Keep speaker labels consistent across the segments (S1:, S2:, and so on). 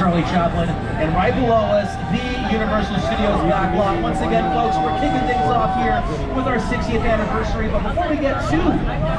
S1: Charlie Chaplin, and right below us, the Universal Studios backlot. Once again, folks, we're kicking things off here with our 60th anniversary, but before we get too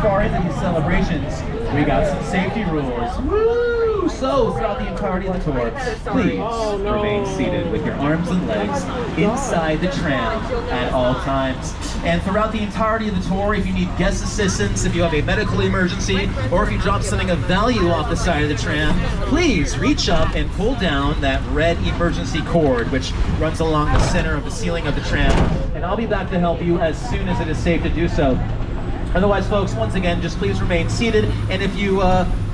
S1: far into these celebrations, we got some safety rules. Woo! So, throughout the entirety of the tour, please remain seated with your arms and legs inside the tram at all times. And throughout the entirety of the tour, if you need guest assistance, if you have a medical emergency, or if you drop something of value off the side of the tram, please reach up and pull down that red emergency cord, which runs along the center of the ceiling of the tram. And I'll be back to help you as soon as it is safe to do so. Otherwise, folks, once again, just please remain seated. And if you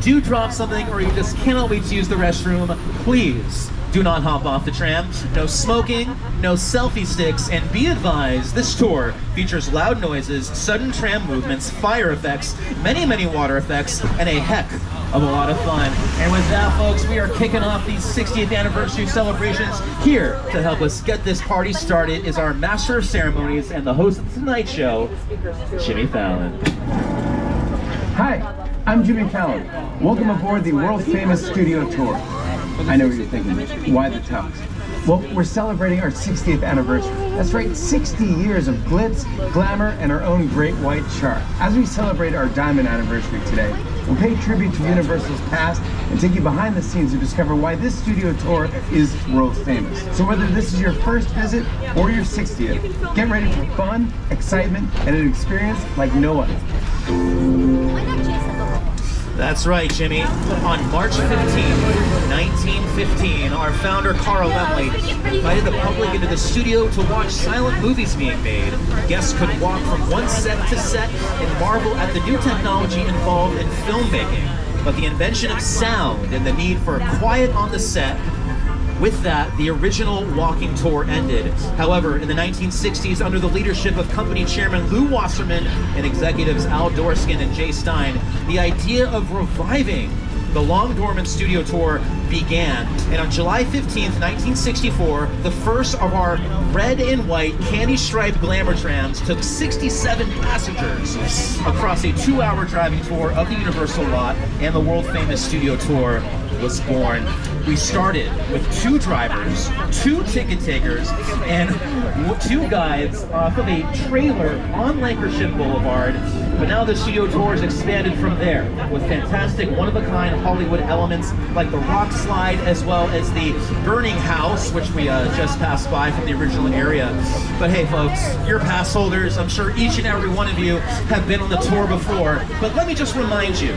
S1: do drop something or you just cannot wait to use the restroom, please do not hop off the tram. No smoking, no selfie sticks, and be advised, this tour features loud noises, sudden tram movements, fire effects, many water effects, and a heck of a lot of fun. And with that, folks, we are kicking off these 60th anniversary celebrations. Here to help us get this party started is our master of ceremonies and the host of tonight's show, Jimmy Fallon.
S2: Hi, I'm Jimmy Fallon. Welcome aboard the world-famous studio tour. I know what you're thinking, why the tux? Well, we're celebrating our 60th anniversary. That's right, 60 years of glitz, glamour, and our own great white shark. As we celebrate our diamond anniversary today, we'll pay tribute to Universal's past and take you behind the scenes to discover why this studio tour is world famous. So whether this is your first visit or your 60th, get ready for fun, excitement, and an experience like no other.
S1: That's right, Jimmy. On March 15, 1915, our founder, Carl Laemmle, invited the public into the studio to watch silent movies being made. Guests could walk from one set to set and marvel at the new technology involved in filmmaking. But the invention of sound and the need for quiet on the set, with that, the original walking tour ended. However, in the 1960s, under the leadership of company chairman Lou Wasserman and executives Al Dorskin and Jay Stein, the idea of reviving the long dormant studio tour began. And on July 15th, 1964, the first of our red and white candy-striped glamour trams took 67 passengers across a 2-hour driving tour of the Universal lot, and the world-famous studio tour was born. We started with 2 drivers, 2 ticket takers, and 2 guides off of a trailer on Lancashire Boulevard. But now the studio tour has expanded from there with fantastic one-of-a-kind Hollywood elements like the rock slide as well as the burning house, which we just passed by from the original area. But hey folks, you're pass holders. I'm sure each and every one of you have been on the tour before. But let me just remind you,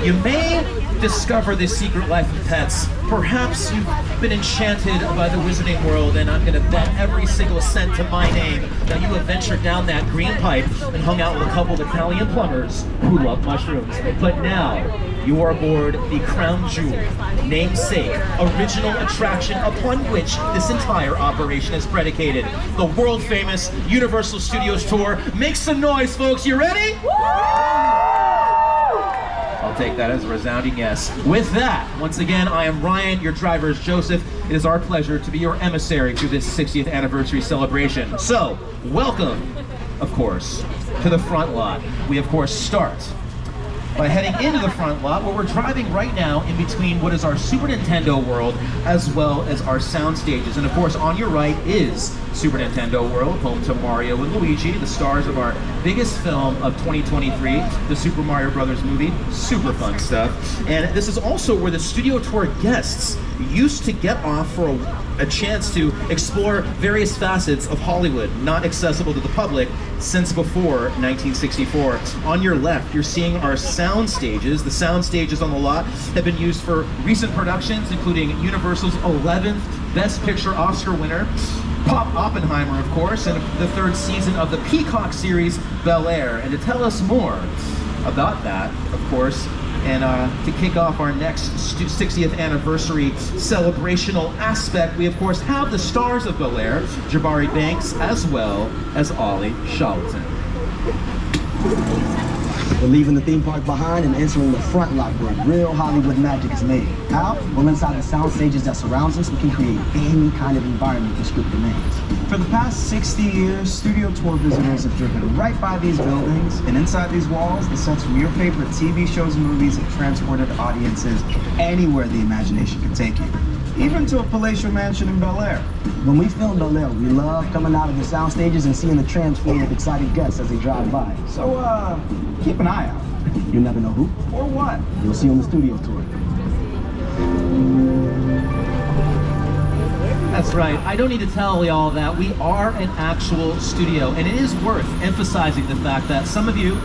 S1: you may discover the secret life of pets. Perhaps you've been enchanted by the wizarding world, and I'm going to bet every single cent to my name that you have ventured down that green pipe and hung out with a couple of Italian plumbers who love mushrooms. But now, you are aboard the crown jewel, namesake, original attraction upon which this entire operation is predicated. The world-famous Universal Studios Tour. Make some noise, folks. You ready? I'll take that as a resounding yes. With that, once again, I am Ryan, your driver is Joseph. It is our pleasure to be your emissary through this 60th anniversary celebration. So, welcome, of course, to the front lot. We, of course, start by heading into the front lot, where we're driving right now in between what is our Super Nintendo world as well as our sound stages. And of course, on your right is Super Nintendo World, home to Mario and Luigi, the stars of our biggest film of 2023, the Super Mario Brothers movie. Super fun stuff. And this is also where the studio tour guests used to get off for a chance to explore various facets of Hollywood, not accessible to the public since before 1964. On your left, you're seeing our sound stages. The sound stages on the lot have been used for recent productions, including Universal's 11th Best Picture Oscar winner, Pop Oppenheimer, of course, and the 3rd season of the Peacock series Bel Air. And to tell us more about that, of course, and to kick off our next 60th anniversary celebrational aspect, we of course have the stars of Bel Air, Jabari Banks, as well as Ollie Charlton.
S3: We're leaving the theme park behind and entering the front lot where real Hollywood magic is made. Out, well, inside the sound stages that surrounds us, we can create any kind of environment the script demands. For the past 60 years, studio tour visitors have driven right by these buildings, and inside these walls, the sets from your favorite TV shows and movies have transported audiences anywhere the imagination can take you.
S2: even to a palatial mansion in Bel Air.
S3: When we film Bel Air, we love coming out of the sound stages and seeing the trams full of excited guests as they drive by.
S2: So, keep an eye out.
S3: You never know who
S2: Or what?
S3: you'll see on the studio tour.
S1: That's right. I don't need to tell y'all that we are an actual studio, and it is worth emphasizing the fact that some of you,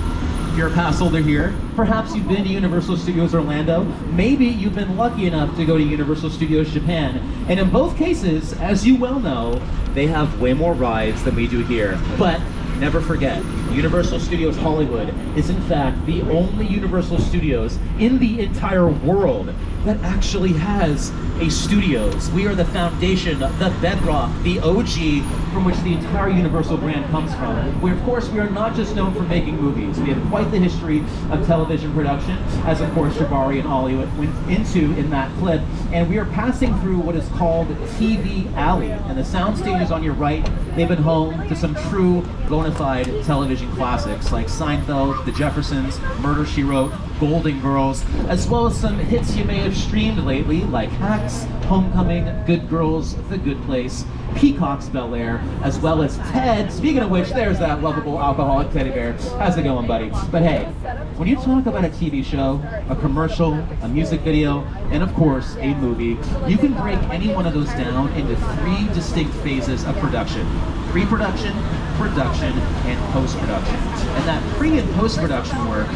S1: if you're a pass holder here, perhaps you've been to Universal Studios Orlando, maybe you've been lucky enough to go to Universal Studios Japan, and in both cases, as you well know, they have way more rides than we do here. But never forget, Universal Studios Hollywood is in fact the only Universal Studios in the entire world that actually has a studios. We are the foundation, the bedrock, the OG from which the entire Universal brand comes from. Where of course we are not just known for making movies. We have quite the history of television production, as of course Jabari and Ollie went into in that clip. And we are passing through what is called TV Alley. And the sound stages on your right, they've been home to some true bona fide television classics like Seinfeld, The Jeffersons, Murder, She Wrote, Golden Girls, as well as some hits you may have streamed lately like Hacks, Homecoming, Good Girls, The Good Place, Peacock's Bel Air, as well as Ted. Speaking of which, there's that lovable alcoholic teddy bear. How's it going, buddy? But hey, when you talk about a TV show, a commercial, a music video, and of course, a movie, you can break any one of those down into three distinct phases of production. Pre-production, production, and post-production. And that pre- and post-production work,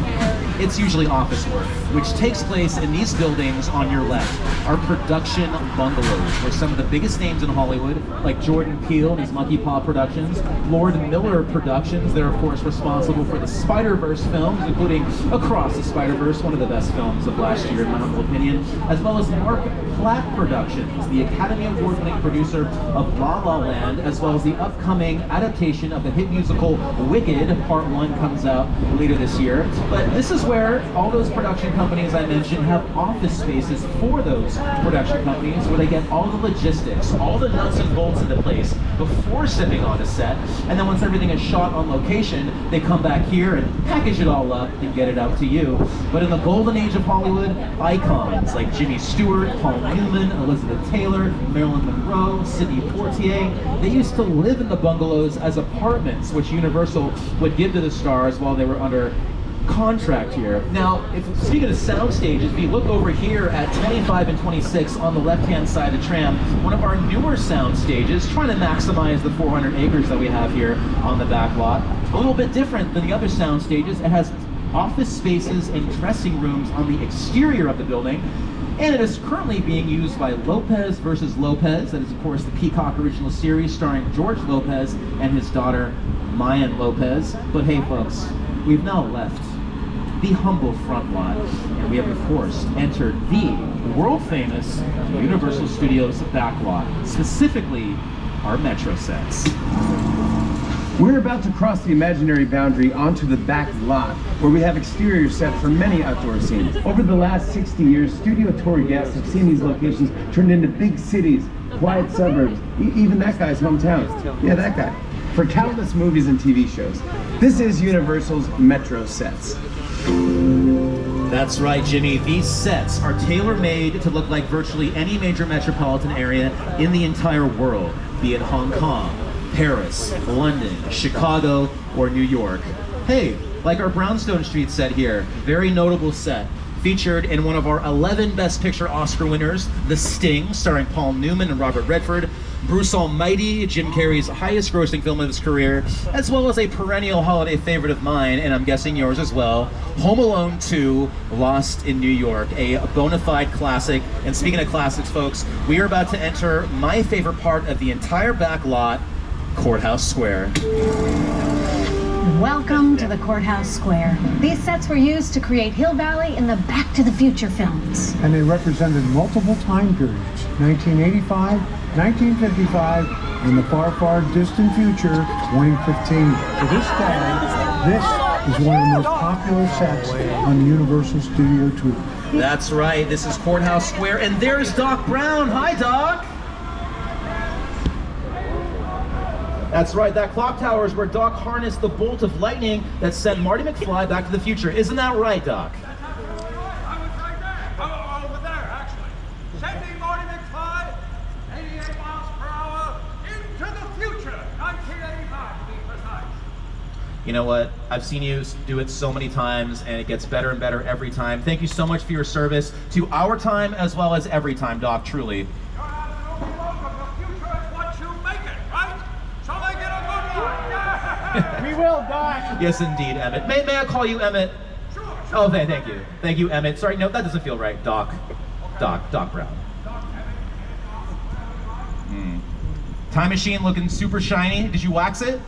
S1: it's usually office work, which takes place in these buildings on your left, our production bungalows, where some of the biggest names in Hollywood, like Jordan Peele and his Monkey Paw Productions, Lord Miller Productions, they're of course responsible for the Spider-Verse films, including Across the Spider-Verse, one of the best films of last year in my humble opinion, as well as Mark Platt Productions, the Academy Award-winning producer of La La Land, as well as the upcoming adaptation of the hit musical Wicked. Part 1 comes out later this year. But this is where all those production companies I mentioned have office spaces for those production companies where they get all the logistics, all the nuts and bolts into place before stepping on a set. And then once everything is shot on location, they come back here and package it all up and get it out to you. But in the golden age of Hollywood, icons like Jimmy Stewart, Paul Newman, Elizabeth Taylor, Marilyn Monroe, Sidney Poitier, they used to live in the bungalows as apartments, which Universal would give to the stars while they were under contract here. Now, speaking of sound stages, if you look over here at 25 and 26 on the left-hand side of the tram, one of our newer sound stages, trying to maximize the 400 acres that we have here on the back lot. A little bit different than the other sound stages. It has office spaces and dressing rooms on the exterior of the building, and it is currently being used by Lopez versus Lopez. That is, of course, the Peacock original series starring George Lopez and his daughter, Mayan Lopez. But hey, folks, we've now left the humble front lot, and we have, of course, entered the world-famous Universal Studios back lot, specifically our Metro sets.
S2: We're about to cross the imaginary boundary onto the back lot, where we have exterior sets for many outdoor scenes. Over the last 60 years, studio tour guests have seen these locations turned into big cities, quiet suburbs, even that guy's hometown. Yeah, that guy. For countless movies and TV shows. This is Universal's Metro sets.
S1: That's right, Jimmy. These sets are tailor-made to look like virtually any major metropolitan area in the entire world, be it Hong Kong, Paris, London, Chicago, or New York. Hey, like our Brownstone Street set here, very notable set. Featured in one of our 11 Best Picture Oscar winners, The Sting, starring Paul Newman and Robert Redford, Bruce Almighty, Jim Carrey's highest grossing film of his career, as well as a perennial holiday favorite of mine, and I'm guessing yours as well, Home Alone 2, Lost in New York, a bona fide classic. And speaking of classics, folks, we are about to enter my favorite part of the entire back lot, Courthouse Square.
S4: Welcome to the Courthouse Square. These sets were used to create Hill Valley in the Back to the Future films.
S5: And they represented multiple time periods, 1985, 1955, and the far, far distant future, 2015. To this day, this is one of the most popular sets on the Universal Studio Tour.
S1: That's right, this is Courthouse Square, and there's Doc Brown. Hi, Doc. That's right, that clock tower is where Doc harnessed the bolt of lightning that sent Marty McFly back to the future. Isn't that right, Doc?
S6: I was right there. Over there, actually. Sending Marty McFly
S1: You know what? I've seen you do it so many times, and it gets better and better every time. Thank you so much for your service to our time as well as every time, Doc, truly.
S6: We will, Doc.
S1: Yes, indeed, Emmett. May I call you Emmett?
S6: Sure.
S1: Oh, thank you. Thank you, Emmett. Sorry, no, that doesn't feel right. Doc Brown. Time machine looking super shiny. Did you wax it?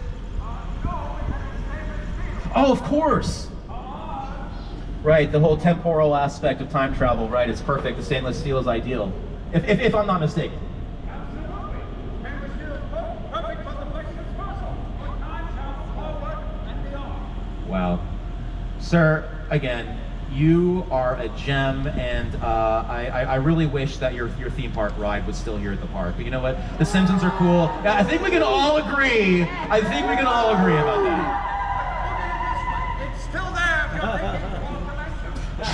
S1: Oh, of course. Right, the whole temporal aspect of time travel, right, it's perfect. The stainless steel is ideal. If I'm not mistaken. Wow. Sir, again, you are a gem, and I really wish that your theme park ride was still here at the park. But you know what? The Simpsons are cool. Yeah, I think we can all agree. I think we can all agree about that.
S6: It's still there.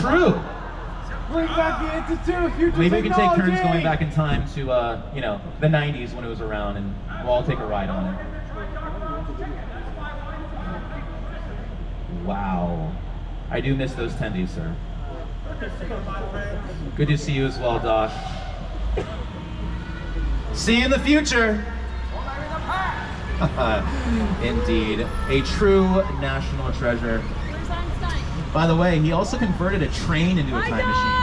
S1: True.
S6: Bring back the Institute of Future
S1: Maybe we can take turns
S6: Technology.
S1: going back in time to, you know, the 90s when it was around, and we'll all take a ride on it. Wow. I do miss those tendies, sir. Good to see you as well, Doc. See you in the future. Indeed. A true national treasure. By the way, he also converted a train into a time machine.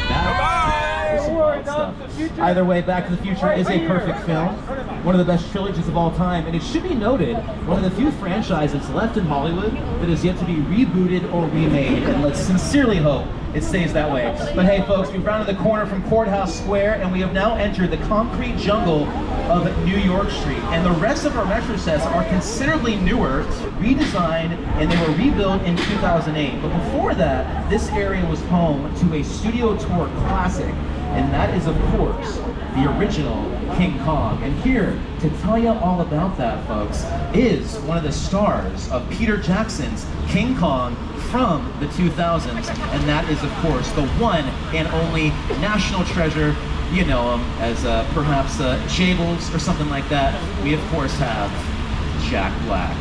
S1: That was some wild stuff. Either way, Back to the Future is a perfect film. One of the best trilogies of all time, and it should be noted, one of the few franchises left in Hollywood that is yet to be rebooted or remade, and let's sincerely hope it stays that way. But hey folks, we've rounded the corner from Courthouse Square, and we have now entered the concrete jungle of New York Street. And the rest of our retro sets are considerably newer, redesigned, and they were rebuilt in 2008. But before that, this area was home to a studio tour classic, and that is, of course, the original King Kong. And here to tell you all about that, folks, is one of the stars of Peter Jackson's King Kong from the 2000s, and that is, of course, the one and only national treasure. You know him as perhaps Jables or something like that. We, of course, have Jack Black.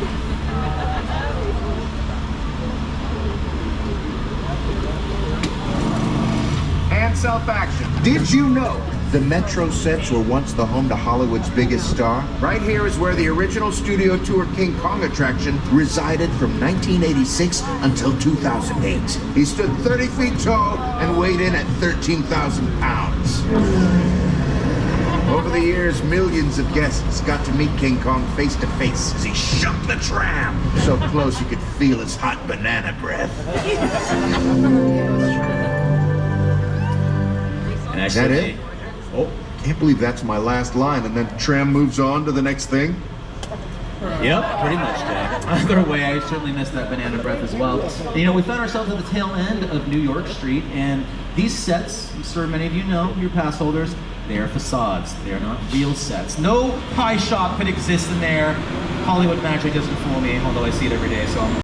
S7: And self-action. Did you know the Metro sets were once the home to Hollywood's biggest star? Right here is where the original studio tour King Kong attraction resided from 1986 until 2008. He stood 30 feet tall and weighed in at 13,000 pounds. Over the years, millions of guests got to meet King Kong face to face as he shook the tram. So close you could feel his hot banana breath.
S1: And
S7: Is that it? Oh, can't believe that's my last line, and then tram moves on to the next thing.
S1: Yep, pretty much, Jack. Either way, I certainly missed that banana breath as well. You know, we found ourselves at the tail end of New York Street, and these sets, I'm sure many of you know, your pass holders, they are facades. They are not real sets. No pie shop could exist in there. Hollywood magic doesn't fool me, although I see it every day, so I'm